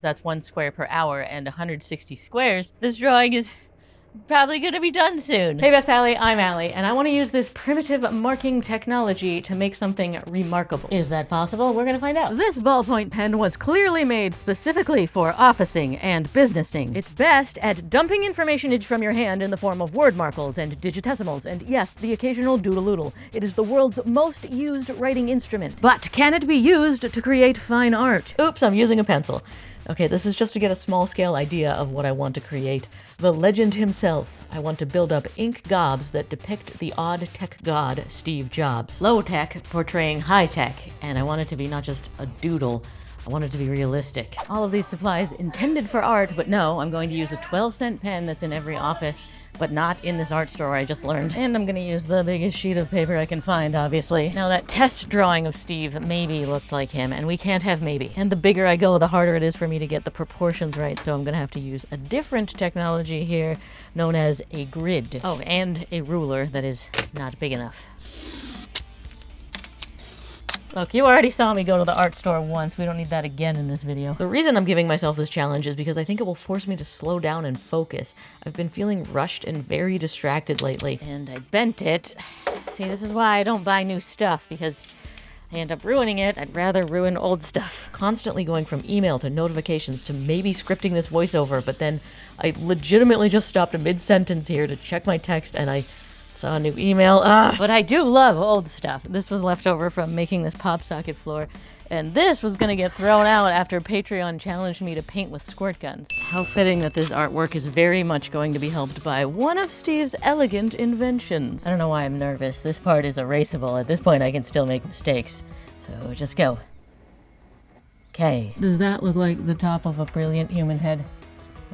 That's 1 square per hour and 160 squares. This drawing is probably gonna be done soon. Hey Best Pally, I'm Allie, and I want to use this primitive marking technology to make something remarkable. Is that possible? We're gonna find out. This ballpoint pen was clearly made specifically for officing and businessing. It's best at dumping information from your hand in the form of word markles and digitesimals, and yes, the occasional doodle-oodle. It is the world's most used writing instrument. But can it be used to create fine art? Oops, I'm using a pencil. Okay, this is just to get a small-scale idea of what I want to create. The legend himself. I want to build up ink gobs that depict the odd tech god, Steve Jobs. Low tech portraying high tech, and I want it to be not just a doodle, I want it to be realistic. All of these supplies intended for art, but no, I'm going to use a 12-cent pen that's in every office, but not in this art store I just learned. And I'm gonna use the biggest sheet of paper I can find, obviously. Now that test drawing of Steve maybe looked like him, and we can't have maybe. And the bigger I go, the harder it is for me to get the proportions right, so I'm gonna have to use a different technology here, known as a grid. Oh, and a ruler that is not big enough. Look, you already saw me go to the art store once. We don't need that again in this video. The reason I'm giving myself this challenge is because I think it will force me to slow down and focus. I've been feeling rushed and very distracted lately. And I bent it. See, this is why I don't buy new stuff, because I end up ruining it. I'd rather ruin old stuff. Constantly going from email to notifications to maybe scripting this voiceover, but then I legitimately just stopped a mid-sentence here to check my text and I saw a new email. But I do love old stuff. This was left over from making this pop socket floor, and this was gonna get thrown out after Patreon challenged me to paint with squirt guns. How fitting that this artwork is very much going to be helped by one of Steve's elegant inventions. I don't know why I'm nervous. This part is erasable. At this point, I can still make mistakes. So just go. Okay. Does that look like the top of a brilliant human head?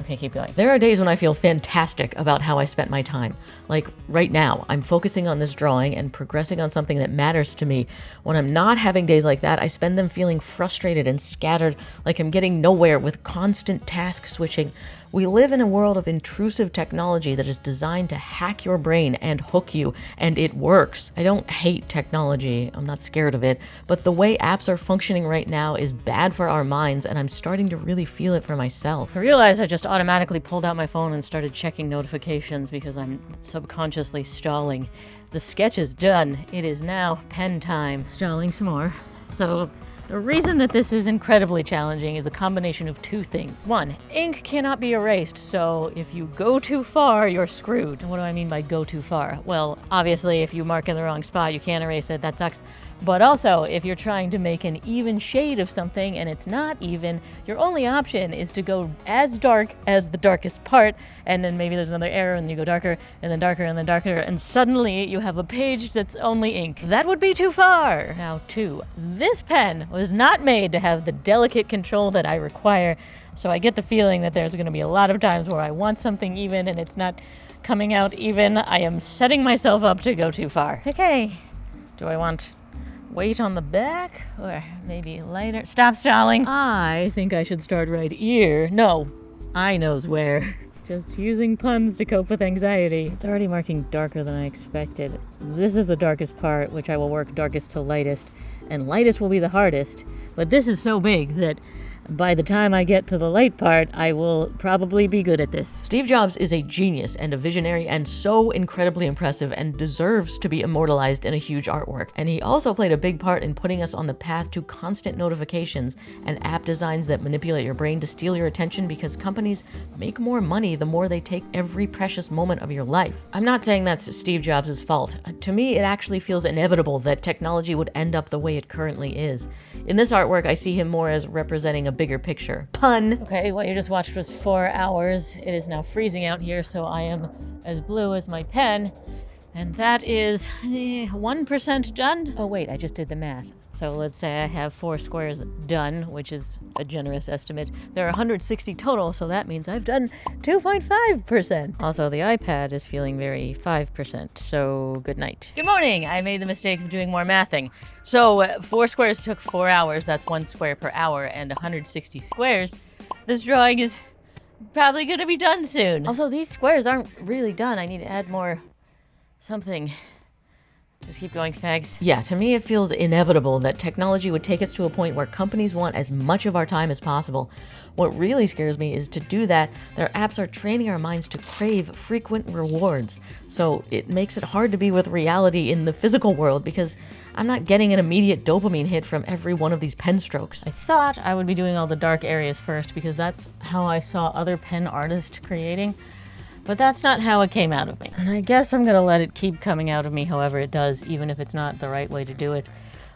Okay, keep going. There are days when I feel fantastic about how I spent my time. Like right now, I'm focusing on this drawing and progressing on something that matters to me. When I'm not having days like that, I spend them feeling frustrated and scattered, like I'm getting nowhere with constant task switching. We live in a world of intrusive technology that is designed to hack your brain and hook you, and it works. I don't hate technology, I'm not scared of it, but the way apps are functioning right now is bad for our minds, and I'm starting to really feel it for myself. I realized I just automatically pulled out my phone and started checking notifications because I'm subconsciously stalling. The sketch is done. It is now pen time. Stalling some more. So the reason that this is incredibly challenging is a combination of two things. One, ink cannot be erased, so if you go too far, you're screwed. And what do I mean by go too far? Well, obviously, if you mark in the wrong spot, you can't erase it. That sucks. But also, if you're trying to make an even shade of something and it's not even, your only option is to go as dark as the darkest part, and then maybe there's another error and you go darker, and then darker, and then darker, and suddenly you have a page that's only ink. That would be too far. Now, two, this pen was not made to have the delicate control that I require, so I get the feeling that there's going to be a lot of times where I want something even and it's not coming out even. I am setting myself up to go too far. Okay, do I want weight on the back, or maybe lighter? Stop stalling. I think I should start right here. No, I knows where. Just using puns to cope with anxiety. It's already marking darker than I expected. This is the darkest part, which I will work darkest to lightest, and lightest will be the hardest. But this is so big that by the time I get to the light part, I will probably be good at this. Steve Jobs is a genius and a visionary and so incredibly impressive and deserves to be immortalized in a huge artwork. And he also played a big part in putting us on the path to constant notifications and app designs that manipulate your brain to steal your attention because companies make more money the more they take every precious moment of your life. I'm not saying that's Steve Jobs' fault. To me, it actually feels inevitable that technology would end up the way it currently is. In this artwork, I see him more as representing a bigger picture. Pun. Okay, what you just watched was 4 hours. It is now freezing out here, so I am as blue as my pen. And that is 1% done. Oh wait, I just did the math. So let's say I have 4 squares done, which is a generous estimate. There are 160 total, so that means I've done 2.5%. Also, the iPad is feeling very 5%, so good night. Good morning! I made the mistake of doing more mathing. So 4 squares took 4 hours, that's 1 square per hour, and 160 squares. This drawing is probably gonna be done soon. Also, these squares aren't really done. I need to add more something Just keep going, Spags. Yeah, to me it feels inevitable that technology would take us to a point where companies want as much of our time as possible. What really scares me is to do that, their apps are training our minds to crave frequent rewards. So it makes it hard to be with reality in the physical world because I'm not getting an immediate dopamine hit from every one of these pen strokes. I thought I would be doing all the dark areas first because that's how I saw other pen artists creating. But that's not how it came out of me. And I guess I'm gonna let it keep coming out of me however it does, even if it's not the right way to do it.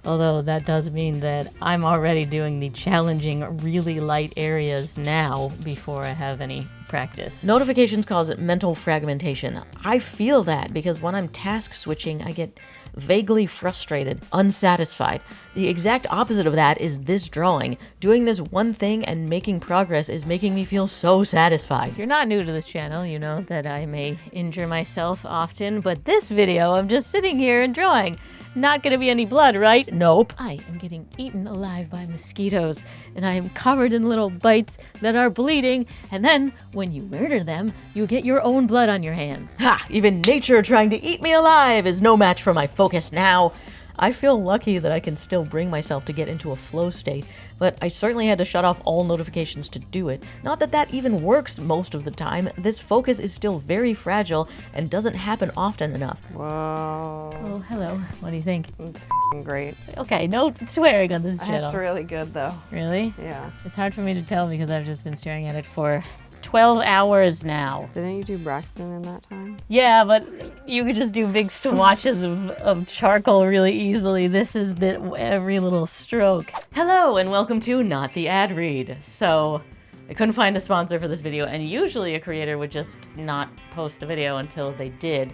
Although that does mean that I'm already doing the challenging, really light areas now before I have any practice. Notifications cause mental fragmentation. I feel that because when I'm task switching, I get vaguely frustrated, unsatisfied. The exact opposite of that is this drawing. Doing this one thing and making progress is making me feel so satisfied. If you're not new to this channel, you know that I may injure myself often, but this video, I'm just sitting here and drawing. Not gonna be any blood, right? Nope. I am getting eaten alive by mosquitoes, and I am covered in little bites that are bleeding, and then, when you murder them, you get your own blood on your hands. Ha! Even nature trying to eat me alive is no match for my focus now. I feel lucky that I can still bring myself to get into a flow state, but I certainly had to shut off all notifications to do it. Not that that even works most of the time. This focus is still very fragile and doesn't happen often enough. Whoa. Oh, hello. What do you think? It's great. Okay, no swearing on this channel. It's really good though. Really? Yeah. It's hard for me to tell because I've just been staring at it for 12 hours now. Didn't you do Braxton in that time? Yeah, but you could just do big swatches of charcoal really easily. This is every little stroke. Hello, and welcome to Not the Ad Read. So, I couldn't find a sponsor for this video, and usually a creator would just not post the video until they did.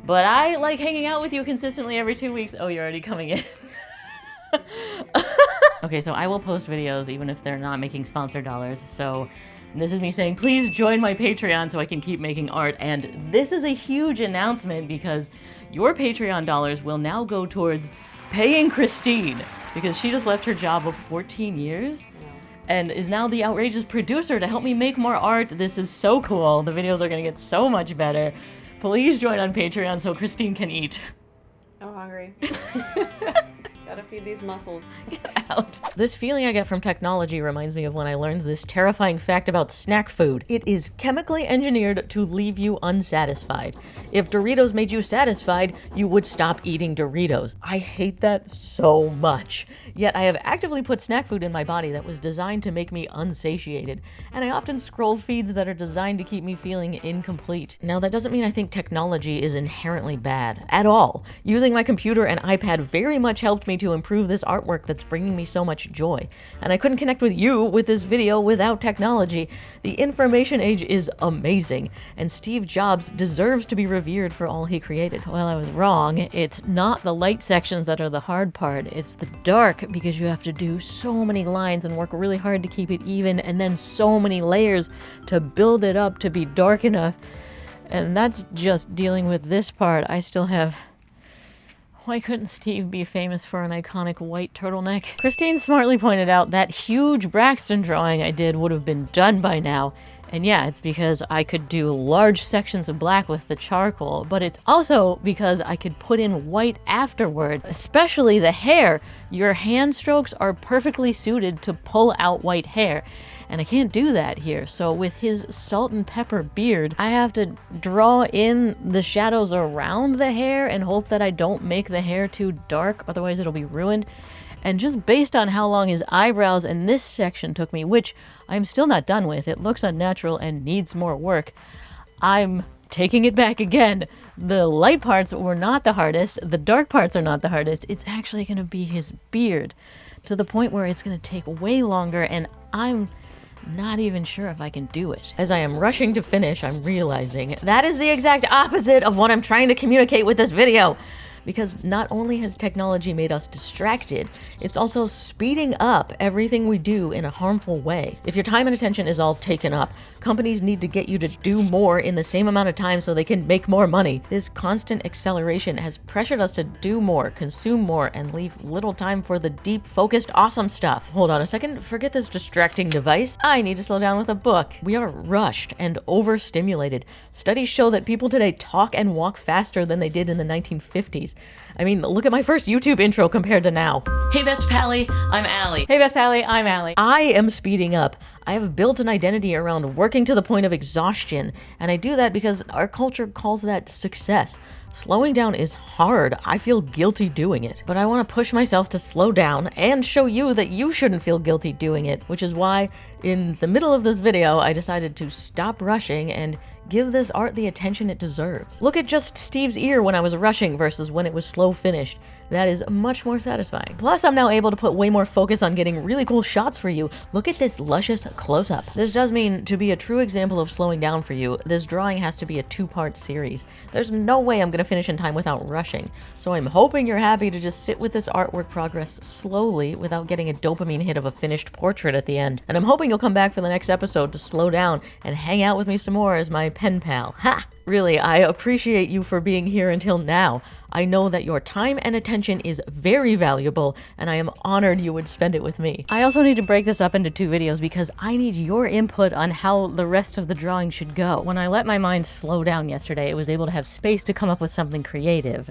But I like hanging out with you consistently every 2 weeks. Oh, you're already coming in. Okay, so I will post videos even if they're not making sponsor dollars, so this is me saying, please join my Patreon so I can keep making art. And this is a huge announcement because your Patreon dollars will now go towards paying Christine because she just left her job of 14 years and is now the outrageous producer to help me make more art. This is so cool. The videos are gonna get so much better. Please join on Patreon so Christine can eat. I'm hungry. Gotta feed these muscles. Get out. This feeling I get from technology reminds me of when I learned this terrifying fact about snack food. It is chemically engineered to leave you unsatisfied. If Doritos made you satisfied, you would stop eating Doritos. I hate that so much. Yet I have actively put snack food in my body that was designed to make me unsatiated. And I often scroll feeds that are designed to keep me feeling incomplete. Now that doesn't mean I think technology is inherently bad. At all. Using my computer and iPad very much helped me to improve this artwork that's bringing me so much joy. And I couldn't connect with you with this video without technology. The information age is amazing, and Steve Jobs deserves to be revered for all he created. Well, I was wrong. It's not the light sections that are the hard part. It's the dark, because you have to do so many lines and work really hard to keep it even, and then so many layers to build it up to be dark enough. And that's just dealing with this part. I still have... Why couldn't Steve be famous for an iconic white turtleneck? Christine smartly pointed out that huge Braxton drawing I did would have been done by now. And yeah, it's because I could do large sections of black with the charcoal, but it's also because I could put in white afterward, especially the hair. Your hand strokes are perfectly suited to pull out white hair. And I can't do that here. So with his salt and pepper beard, I have to draw in the shadows around the hair and hope that I don't make the hair too dark, otherwise it'll be ruined. And just based on how long his eyebrows in this section took me, which I'm still not done with, it looks unnatural and needs more work, I'm taking it back again. The light parts were not the hardest, the dark parts are not the hardest, it's actually gonna be his beard, to the point where it's gonna take way longer, and I'm not even sure if I can do it. As I am rushing to finish, I'm realizing that is the exact opposite of what I'm trying to communicate with this video. Because not only has technology made us distracted, it's also speeding up everything we do in a harmful way. If your time and attention is all taken up, companies need to get you to do more in the same amount of time so they can make more money. This constant acceleration has pressured us to do more, consume more, and leave little time for the deep, focused, awesome stuff. Hold on a second, forget this distracting device. I need to slow down with a book. We are rushed and overstimulated. Studies show that people today talk and walk faster than they did in the 1950s. series. I mean, look at my first YouTube intro compared to now. Hey Best Pally, I'm Allie. Hey Best Pally, I'm Allie. I am speeding up. I have built an identity around working to the point of exhaustion, and I do that because our culture calls that success. Slowing down is hard. I feel guilty doing it. But I want to push myself to slow down and show you that you shouldn't feel guilty doing it, which is why in the middle of this video, I decided to stop rushing and give this art the attention it deserves. Look at just Steve's ear when I was rushing versus when it was slow finished. That is much more satisfying. Plus, I'm now able to put way more focus on getting really cool shots for you. Look at this luscious close-up. This does mean, to be a true example of slowing down for you, this drawing has to be a 2-part series. There's no way I'm gonna finish in time without rushing. So I'm hoping you're happy to just sit with this artwork progress slowly without getting a dopamine hit of a finished portrait at the end. And I'm hoping you'll come back for the next episode to slow down and hang out with me some more as my pen pal. Ha! Really, I appreciate you for being here until now. I know that your time and attention is very valuable, and I am honored you would spend it with me. I also need to break this up into 2 videos because I need your input on how the rest of the drawing should go. When I let my mind slow down yesterday, it was able to have space to come up with something creative.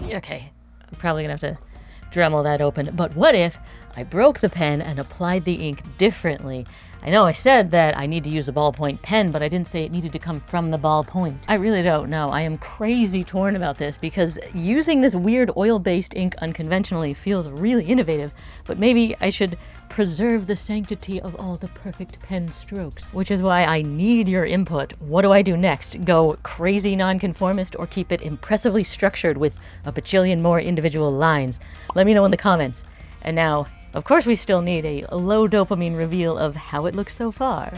Okay, I'm probably gonna have to Dremel that open, but what if I broke the pen and applied the ink differently? I know I said that I need to use a ballpoint pen, but I didn't say it needed to come from the ballpoint. I really don't know. I am crazy torn about this because using this weird oil-based ink unconventionally feels really innovative, but maybe I should preserve the sanctity of all the perfect pen strokes. Which is why I need your input. What do I do next? Go crazy nonconformist or keep it impressively structured with a bajillion more individual lines? Let me know in the comments. And now, of course, we still need a low dopamine reveal of how it looks so far.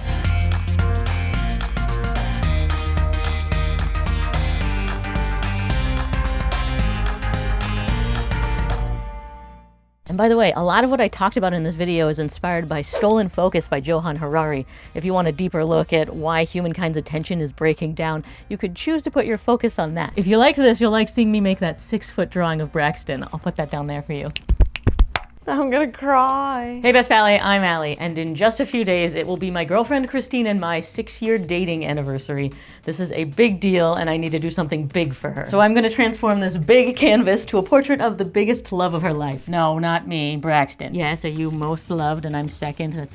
And by the way, a lot of what I talked about in this video is inspired by Stolen Focus by Johann Harari. If you want a deeper look at why humankind's attention is breaking down, you could choose to put your focus on that. If you liked this, you'll like seeing me make that 6-foot drawing of Braxton. I'll put that down there for you. I'm gonna cry. Hey Best Pally, I'm Allie, and in just a few days it will be my girlfriend Christine and my 6-year dating anniversary. This is a big deal and I need to do something big for her. So I'm gonna transform this big canvas to a portrait of the biggest love of her life. No, not me, Braxton. Yes, are you most loved and I'm second? That's